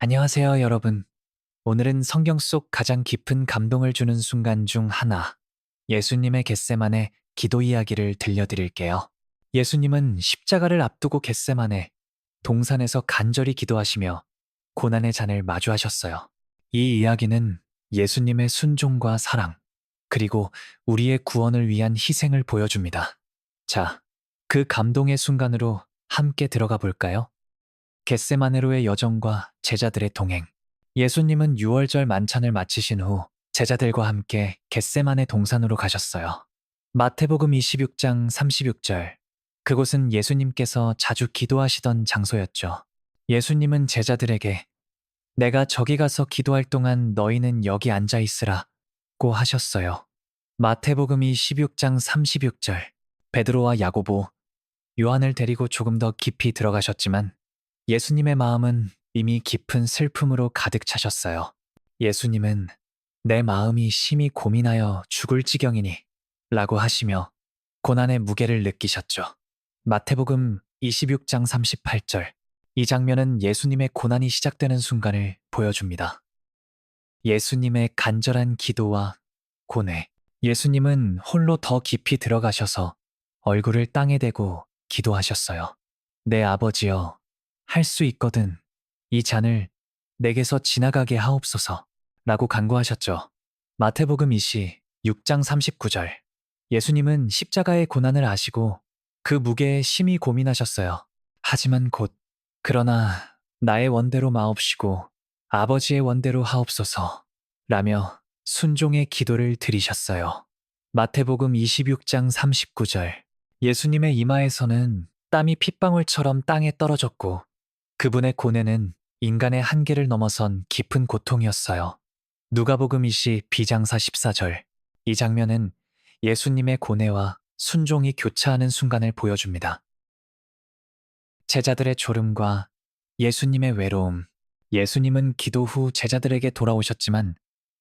안녕하세요, 여러분. 오늘은 성경 속 가장 깊은 감동을 주는 순간 중 하나, 예수님의 겟세마네 기도 이야기를 들려드릴게요. 예수님은 십자가를 앞두고 겟세마네 동산에서 간절히 기도하시며 고난의 잔을 마주하셨어요. 이 이야기는 예수님의 순종과 사랑, 그리고 우리의 구원을 위한 희생을 보여줍니다. 자, 그 감동의 순간으로 함께 들어가 볼까요? 겟세마네로의 여정과 제자들의 동행. 예수님은 유월절 만찬을 마치신 후 제자들과 함께 겟세마네 동산으로 가셨어요. 마태복음 26장 36절. 그곳은 예수님께서 자주 기도하시던 장소였죠. 예수님은 제자들에게 내가 저기 가서 기도할 동안 너희는 여기 앉아 있으라고 하셨어요. 마태복음 26장 36절. 베드로와 야고보, 요한을 데리고 조금 더 깊이 들어가셨지만 예수님의 마음은 이미 깊은 슬픔으로 가득 차셨어요. 예수님은 내 마음이 심히 고민하여 죽을 지경이니 라고 하시며 고난의 무게를 느끼셨죠. 마태복음 26장 38절. 이 장면은 예수님의 고난이 시작되는 순간을 보여줍니다. 예수님의 간절한 기도와 고뇌. 예수님은 홀로 더 깊이 들어가셔서 얼굴을 땅에 대고 기도하셨어요. 내 아버지여, 할 수 있거든. 이 잔을 내게서 지나가게 하옵소서. 라고 간구하셨죠. 마태복음 26장 39절. 예수님은 십자가의 고난을 아시고 그 무게에 심히 고민하셨어요. 하지만 곧, 그러나 나의 원대로 마옵시고 아버지의 원대로 하옵소서. 라며 순종의 기도를 드리셨어요. 마태복음 26장 39절. 예수님의 이마에서는 땀이 핏방울처럼 땅에 떨어졌고 그분의 고뇌는 인간의 한계를 넘어선 깊은 고통이었어요. 누가복음 22장사 14절. 이 장면은 예수님의 고뇌와 순종이 교차하는 순간을 보여줍니다. 제자들의 졸음과 예수님의 외로움. 예수님은 기도 후 제자들에게 돌아오셨지만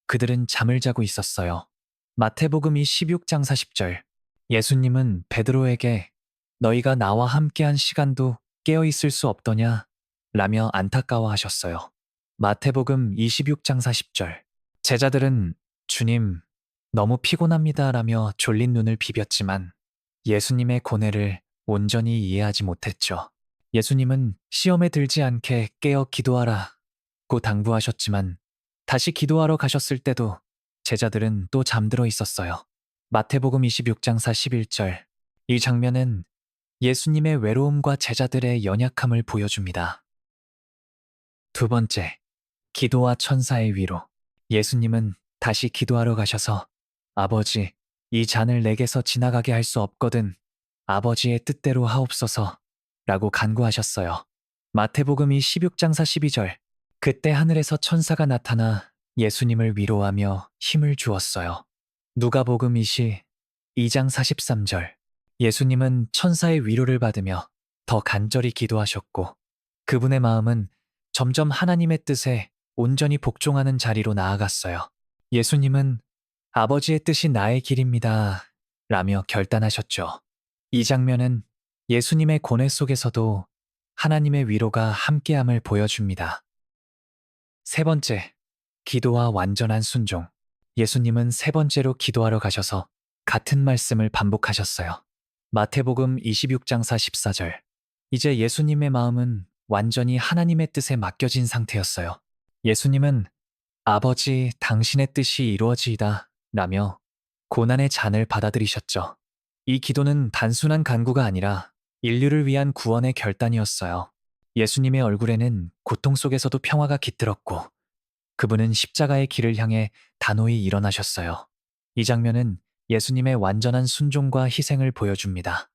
그들은 잠을 자고 있었어요. 마태복음 26장 40절. 예수님은 베드로에게 너희가 나와 함께한 시간도 깨어 있을 수 없더냐? 라며 안타까워하셨어요. 마태복음 26장 40절. 제자들은 주님, 너무 피곤합니다 라며 졸린 눈을 비볐지만 예수님의 고뇌를 온전히 이해하지 못했죠. 예수님은 시험에 들지 않게 깨어 기도하라고 당부하셨지만 다시 기도하러 가셨을 때도 제자들은 또 잠들어 있었어요. 마태복음 26장 41절. 이 장면은 예수님의 외로움과 제자들의 연약함을 보여줍니다. 두 번째, 기도와 천사의 위로. 예수님은 다시 기도하러 가셔서 아버지, 이 잔을 내게서 지나가게 할 수 없거든. 아버지의 뜻대로 하옵소서. 라고 간구하셨어요. 마태복음 26장 42절. 그때 하늘에서 천사가 나타나 예수님을 위로하며 힘을 주었어요. 누가복음 22장 43절. 예수님은 천사의 위로를 받으며 더 간절히 기도하셨고 그분의 마음은 점점 하나님의 뜻에 온전히 복종하는 자리로 나아갔어요. 예수님은 아버지의 뜻이 나의 길입니다. 라며 결단하셨죠. 이 장면은 예수님의 고뇌 속에서도 하나님의 위로가 함께함을 보여줍니다. 세 번째, 기도와 완전한 순종. 예수님은 세 번째로 기도하러 가셔서 같은 말씀을 반복하셨어요. 마태복음 26장 44절. 이제 예수님의 마음은 완전히 하나님의 뜻에 맡겨진 상태였어요. 예수님은 아버지, 당신의 뜻이 이루어지이다 라며 고난의 잔을 받아들이셨죠. 이 기도는 단순한 간구가 아니라 인류를 위한 구원의 결단이었어요. 예수님의 얼굴에는 고통 속에서도 평화가 깃들었고 그분은 십자가의 길을 향해 단호히 일어나셨어요. 이 장면은 예수님의 완전한 순종과 희생을 보여줍니다.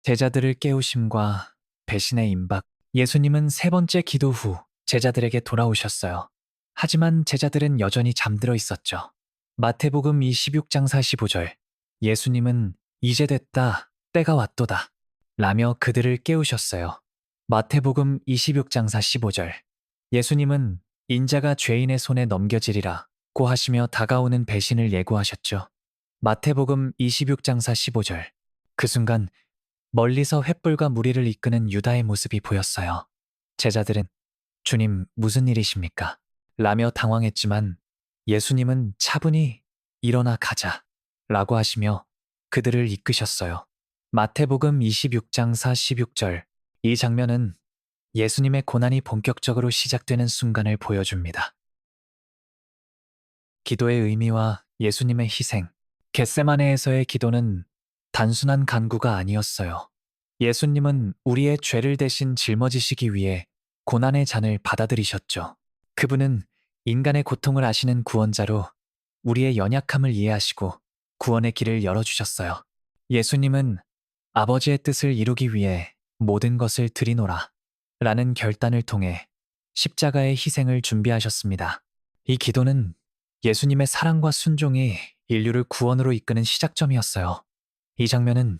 제자들을 깨우심과 배신의 임박. 예수님은 세 번째 기도 후 제자들에게 돌아오셨어요. 하지만 제자들은 여전히 잠들어 있었죠. 마태복음 26장 45절. 예수님은 이제 됐다, 때가 왔도다 라며 그들을 깨우셨어요. 마태복음 26장 45절. 예수님은 인자가 죄인의 손에 넘겨지리라 고 하시며 다가오는 배신을 예고하셨죠. 마태복음 26장 45절. 그 순간 멀리서 횃불과 무리를 이끄는 유다의 모습이 보였어요. 제자들은 주님, 무슨 일이십니까? 라며 당황했지만 예수님은 차분히 일어나 가자 라고 하시며 그들을 이끄셨어요. 마태복음 26장 46절. 이 장면은 예수님의 고난이 본격적으로 시작되는 순간을 보여줍니다. 기도의 의미와 예수님의 희생. 겟세마네에서의 기도는 단순한 간구가 아니었어요. 예수님은 우리의 죄를 대신 짊어지시기 위해 고난의 잔을 받아들이셨죠. 그분은 인간의 고통을 아시는 구원자로 우리의 연약함을 이해하시고 구원의 길을 열어주셨어요. 예수님은 아버지의 뜻을 이루기 위해 모든 것을 드리노라 라는 결단을 통해 십자가의 희생을 준비하셨습니다. 이 기도는 예수님의 사랑과 순종이 인류를 구원으로 이끄는 시작점이었어요. 이 장면은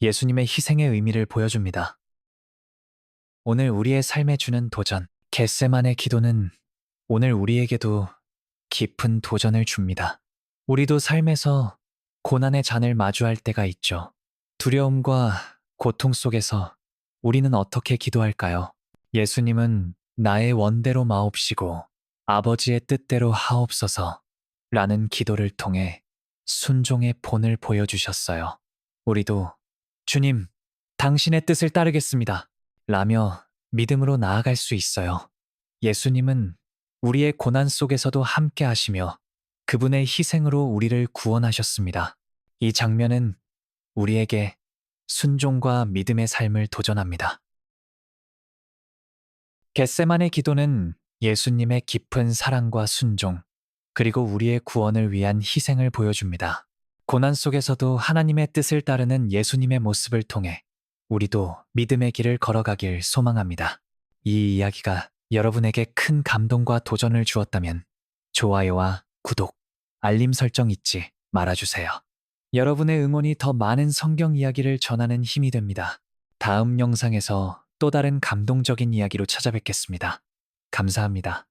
예수님의 희생의 의미를 보여줍니다. 오늘 우리의 삶에 주는 도전, 겟세만의 기도는 오늘 우리에게도 깊은 도전을 줍니다. 우리도 삶에서 고난의 잔을 마주할 때가 있죠. 두려움과 고통 속에서 우리는 어떻게 기도할까요? 예수님은 나의 원대로 마옵시고 아버지의 뜻대로 하옵소서 라는 기도를 통해 순종의 본을 보여주셨어요. 우리도 주님, 당신의 뜻을 따르겠습니다 라며 믿음으로 나아갈 수 있어요. 예수님은 우리의 고난 속에서도 함께 하시며 그분의 희생으로 우리를 구원하셨습니다. 이 장면은 우리에게 순종과 믿음의 삶을 도전합니다. 겟세만의 기도는 예수님의 깊은 사랑과 순종, 그리고 우리의 구원을 위한 희생을 보여줍니다. 고난 속에서도 하나님의 뜻을 따르는 예수님의 모습을 통해 우리도 믿음의 길을 걸어가길 소망합니다. 이 이야기가 여러분에게 큰 감동과 도전을 주었다면 좋아요와 구독, 알림 설정 잊지 말아주세요. 여러분의 응원이 더 많은 성경 이야기를 전하는 힘이 됩니다. 다음 영상에서 또 다른 감동적인 이야기로 찾아뵙겠습니다. 감사합니다.